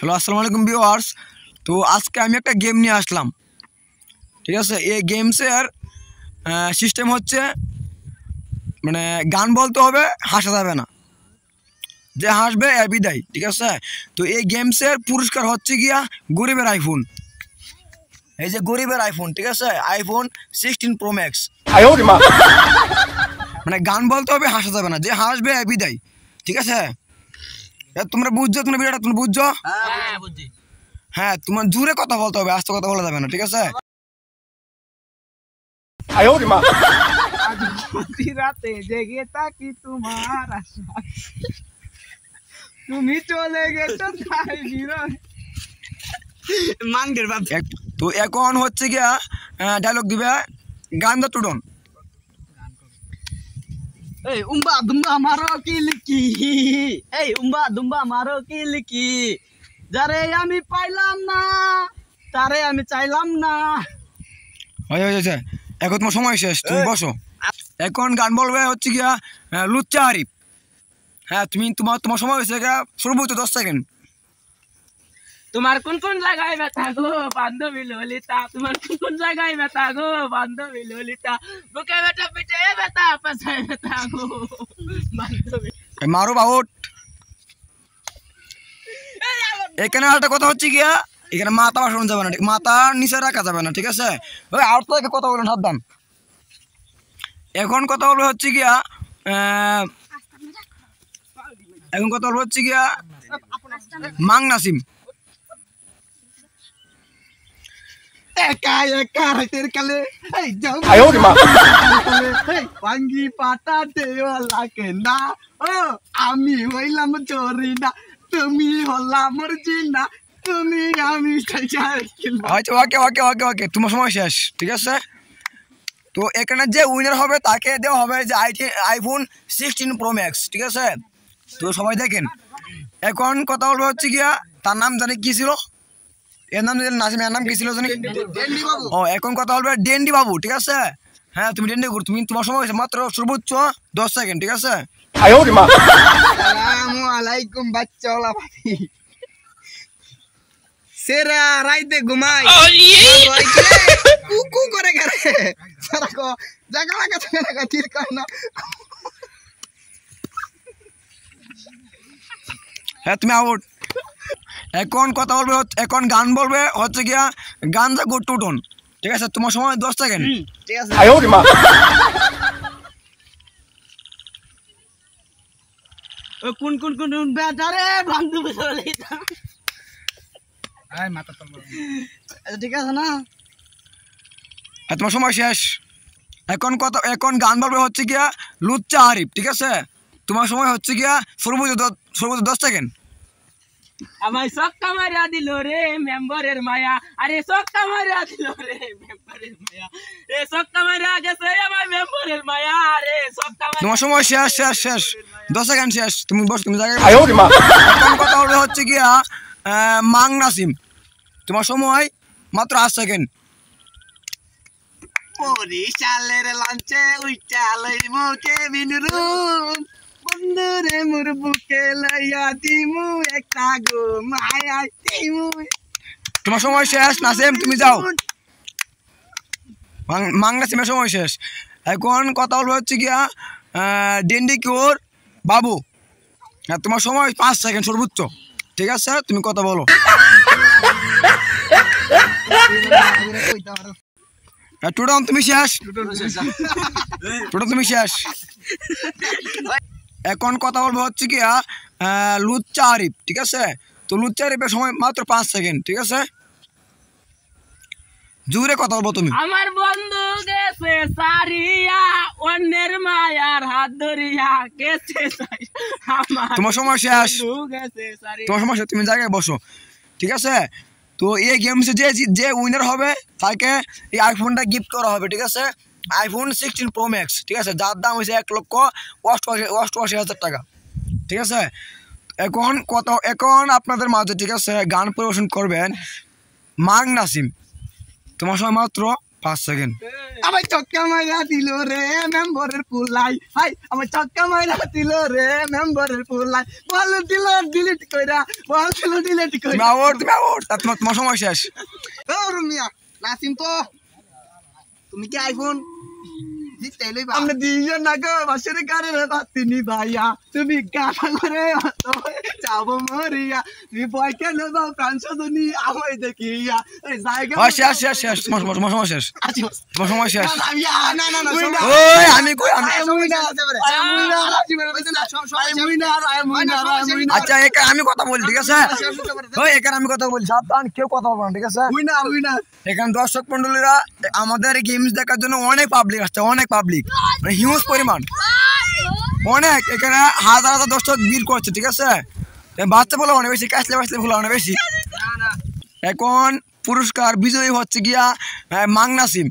Hello আসসালামু আলাইকুম viewers. তো আজকে আমি একটা গেম নিয়ে আসলাম, ঠিক আছে। এই গেমসের সিস্টেম হচ্ছে মানে গান বলতে হবে, হাসা যাবে না, যে হাসবে এর বিদায়, ঠিক আছে। তো এই গেমসের পুরস্কার হচ্ছে গিয়া গরিবের আইফোন, এই যে গরিবের আইফোন, ঠিক আছে, আইফোন 16 প্রো ম্যাক্স। মানে গান বলতে হবে, হাসা যাবে না, যে হাসবে এর বিদায়, ঠিক আছে। তোমরা বুঝছো, তোমরা ভিডিওটা তুমি বুঝছো? হ্যাঁ, তোমার জোরে কথা বলতে হবে, আস্তে কথা বলা যাবে না, ঠিক আছে। রাতে জেগে থাকি তোমার আশায়, তুমি চলে গেছো তাই বিরহে। মাঙ্গের বাপ। তো এখন হচ্ছে গিয়া ডায়লগ দিবে গান দা টুডন। এই উম্বা দুম্বা মারো কি লিখি, এই উম্বা দুম্বা মারো কি লিখি, যারে আমি পাইলাম না তারে আমি চাইলাম না। হয়েছে, এখন তোমার সময় শেষ, তুমি বসো। এখন গান বলবে হচ্ছে গিয়া লুচ্চা আরিফ। হ্যাঁ, তুমি তোমার সময় হয়েছে গিয়া সর্বোচ্চ 10 সেকেন্ড। তোমার কোন কোন জায়গায় ব্যথা গো বান্ধবী ললিতা, তোমার কোন কোন জায়গায় ব্যথা গো বান্ধবী ললিতা, বুকে ব্যথা পিঠে ব্যথা পাছায় ব্যথা গো বান্ধবী। মারো বাউট। এখানে একটা কথা হচ্ছে গিয়া, এখানে মাথা বাসানো যাবে না, মাথা নিচে রাখা যাবে না, ঠিক আছে। ওই আউট থেকে কথা বলেন, সাবধান। এখন কথা বলবে হচ্ছে গিয়া মাং নাসিম। একা একা রাতের কালে এই যাও ভাঙ্গি পাতা দেওয়ালাকে না, ও আমি হইলাম চোরি না, তুমি হলাম মর্জি না, তুমি আমি আচ্ছা, ওকে ওকে ওকে ওকে, তোমার সময় শেষ, ঠিক আছে। তো এখানে যে উইনার হবে তাকে দেওয়া হবে যে আইফোন 16 প্রো ম্যাক্স, ঠিক আছে। তো সবাই দেখেন, এখন কথা বলবো হচ্ছে গিয়া, তার নাম জানি কি ছিল, এর নাম নাসিম, এর নাম কি ছিল জানি? ও, এখন কথা বলবে ডেন্ডি বাবু, ঠিক আছে। হ্যাঁ, তুমি ডেন্ডি করো, তুমি তোমার সময় হয়েছে মাত্র সর্বোচ্চ 10 সেকেন্ড, ঠিক আছে। আসসালামু আলাইকুম বাচ্চাওয়ালা ভাই, সেরা রাইতে ঘুমাই কুকু করে গেলে সারা কো জায়গা লাগা তীর কানা। হ্যাঁ, তুমি আউট। এখন কথা বলবে, এখন গান বলবে হচ্ছে গিয়া গাঞ্জা গো টুটন, ঠিক আছে। তোমার সময় 10 সেকেন্ড, ঠিক আছে। ও কোন কোন কোন বেটারে বান্ধবী ললিতা, আয় মাথা তো ঠিক আছে না। হ্যাঁ, তোমার সময় শেষ। এখন গান বলবে হচ্ছে গিয়া লুচ্চা আরিফ, ঠিক আছে। তোমার সময় হচ্ছে গিয়া সর্বোচ্চ 10 সেকেন্ড। আমায় সক্কা মারিয়া দিল রে মেম্বারের মায়া, আরে সক্কা মারিয়া দিল রে মেম্বারের মায়া, রে সক্কা মারিয়া গেছে আমার মেম্বারের মায়া, রে সক্কা মারিয়া। তোমার সময় শেষ শেষ শেষ, 10 সেকেন্ড শেষ, তুমি বস, তুমি জায়গায়। এখন কথা বলবে হচ্ছে গিয়া মাং নাসিম। তোমার সময় মাত্র 8 সেকেন্ড। বরিশালের লঞ্চে উইটা লইব কেবিন রুম, বন্ধুরে মোর বুকে লইয়া দিমু একটা গো মায়া দিমু। তোমার সময় শেষ নাসিম, তুমি যাও। মাং নাসিমের সময় শেষ। এখন কথা বলবে হচ্ছে গিয়া ডেন্ডি কিওর বাবু। হ্যাঁ, তোমার সময় 5 সেকেন্ড সর্বোচ্চ, ঠিক আছে, তুমি কথা বলো। টুডন তুমি শেষ, টুডন তুমি শেষ। এখন কথা বলবো হচ্ছে গিয়া লুচ্চা আরিফ, ঠিক আছে। তো লুচ্চা আরিফের সময় মাত্র 5 সেকেন্ড, ঠিক আছে, জোরে কথা বলবো তুমি। আমার বন্ধু গেছে সারিয়া অন্যের মায়ার হাত ধরিয়া গেছে আমার, তোমার সময় শেষ, বন্ধু গেছে সারিয়া। তোমার সময় শেষ, তুমি জায়গায় বসো, ঠিক আছে। তো এই গেমসে যে উইনার হবে তাকে এই আইফোনটা গিফট করা হবে, ঠিক আছে। আইফোন 16 প্রো ম্যাক্স, ঠিক আছে, যার দাম হয়েছে 1,88,000 টাকা, ঠিক আছে। এখন আপনাদের মাঝে, ঠিক আছে, গান পরিবেশন করবেন মাং নাসিম। তোমার সময় মাত্র 5 সেকেন্ড। আমার চক্কা মাইরা দিল রে মেম্বরের পুলাই, হাই আমার চক্কা মাইরা দিল রে মেম্বরের পুলাই, বল দিল ডিলিট কইরা, বল দিল ডিলিট তুমি কইরা। আউট, তুমি আউট, তোমার সময় শেষ। ও রুমিয়া নাসিম তো তুমি কি আইফোন জিততেই লইবা? আমরা দুইজন না গো বাসের কারের বাতিনি ভাইয়া, তুমি গানা করে যাবো মরিয়া, তুমি ভয় কেন দাও প্রাণশোধনী আমায় দেখিয়া এই জায়গা। শেষ শেষ শেষ, তোমার সময় শেষ, তোমার সময় শেষ। না না না ওই আমি কই আমি আচ্ছা এখানে আমি কথা বলি, ঠিক আছে? ওই এখানে আমি কথা বলি, সাবধান কেউ কথা বলবো না, ঠিক আছে? এখানে দর্শক মন্ডলীরা আমাদের গেমস দেখার জন্য অনেক পাবলিক আসছে, অনেক পাবলিক, মানে হিউজ পরিমাণ, অনেক। এখানে হাজার হাজার দর্শক ভিড় করছে, ঠিক আছে? বাচ্চা বলে অনেক বেশি, কাছলে বাঁচলে বলে অনেক বেশি। এখন পুরস্কার বিজয়ী হচ্ছে গিয়া মাংনাসিম।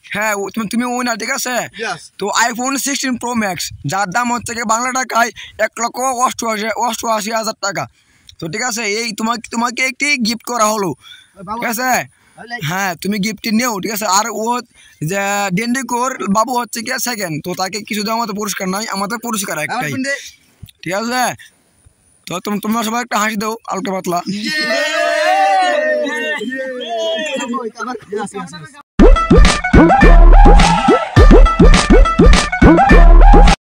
হ্যাঁ তুমি উইনার, ঠিক আছে? তো আইফোন 16 প্রো ম্যাক্স, যার দাম হচ্ছে গিয়ে বাংলা টাকায় 1,88,000 টাকা। তো ঠিক আছে, এই তোমাকে একটি গিফট করা হলো, ঠিক আছে? হ্যাঁ তুমি গিফটটি নেও, ঠিক আছে? আর ও যে ডেন্ডিকোর বাবু হচ্ছে গিয়া সেকেন্ড, তো তাকে কিছু দেওয়া আমাদের পুরস্কার নাই, আমাদের পুরস্কার একটাই, ঠিক আছে? তো তোমরা সবাই একটা হাসি দাও হালকা পাতলা।